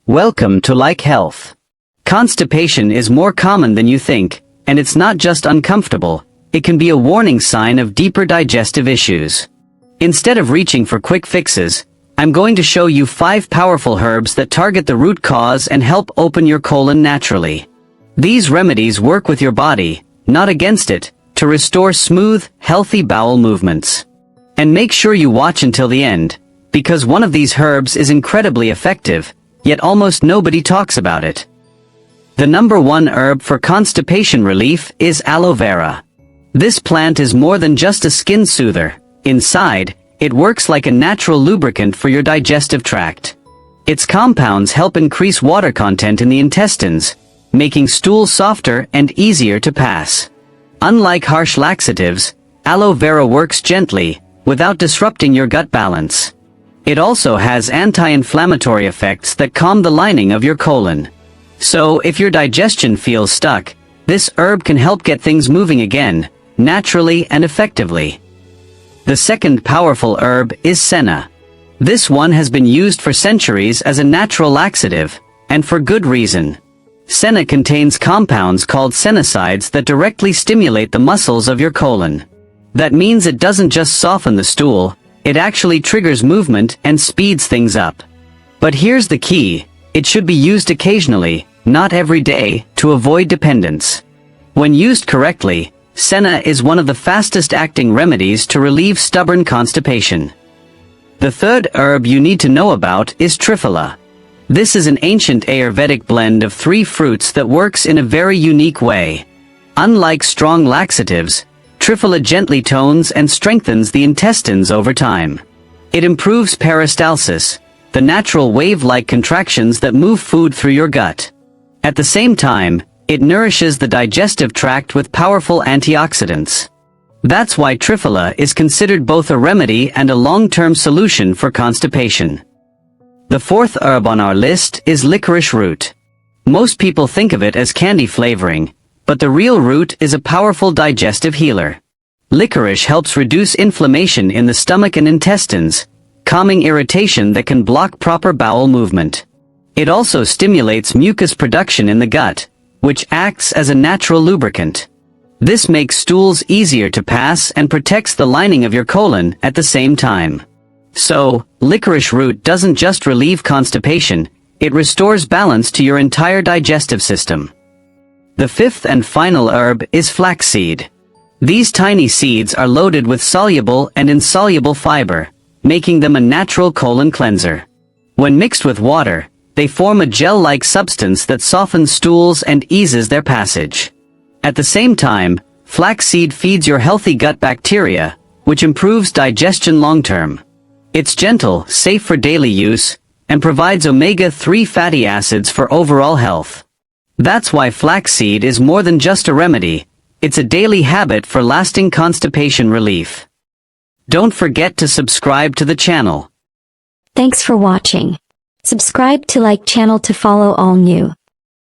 Welcome to Like Health. Constipation is more common than you think, and it's not just uncomfortable, it can be a warning sign of deeper digestive issues. Instead of reaching for quick fixes, I'm going to show you 5 powerful herbs that target the root cause and help open your colon naturally. These remedies work with your body, not against it, to restore smooth, healthy bowel movements. And make sure you watch until the end, because one of these herbs is incredibly effective, yet almost nobody talks about it. The number 1 herb for constipation relief is aloe vera. This plant is more than just a skin soother. Inside, it works like a natural lubricant for your digestive tract. Its compounds help increase water content in the intestines, making stool softer and easier to pass. Unlike harsh laxatives, aloe vera works gently, without disrupting your gut balance. It also has anti-inflammatory effects that calm the lining of your colon. So, if your digestion feels stuck, this herb can help get things moving again, naturally and effectively. The second powerful herb is Senna. This one has been used for centuries as a natural laxative, and for good reason. Senna contains compounds called sennicides that directly stimulate the muscles of your colon. That means it doesn't just soften the stool, it actually triggers movement and speeds things up. But here's the key, it should be used occasionally, not every day, to avoid dependence. When used correctly, Senna is one of the fastest-acting remedies to relieve stubborn constipation. The third herb you need to know about is Triphala. This is an ancient Ayurvedic blend of 3 fruits that works in a very unique way. Unlike strong laxatives, Triphala gently tones and strengthens the intestines over time. It improves peristalsis, the natural wave-like contractions that move food through your gut. At the same time, it nourishes the digestive tract with powerful antioxidants. That's why Triphala is considered both a remedy and a long-term solution for constipation. The fourth herb on our list is licorice root. Most people think of it as candy flavoring, but the real root is a powerful digestive healer. Licorice helps reduce inflammation in the stomach and intestines, calming irritation that can block proper bowel movement. It also stimulates mucus production in the gut, which acts as a natural lubricant. This makes stools easier to pass and protects the lining of your colon at the same time. So, licorice root doesn't just relieve constipation, it restores balance to your entire digestive system. The fifth and final herb is flaxseed. These tiny seeds are loaded with soluble and insoluble fiber, making them a natural colon cleanser. When mixed with water, they form a gel-like substance that softens stools and eases their passage. At the same time, flaxseed feeds your healthy gut bacteria, which improves digestion long-term. It's gentle, safe for daily use, and provides omega-3 fatty acids for overall health. That's why flaxseed is more than just a remedy, it's a daily habit for lasting constipation relief. Don't forget to subscribe to the channel. Thanks for watching. Subscribe to Like channel to follow all new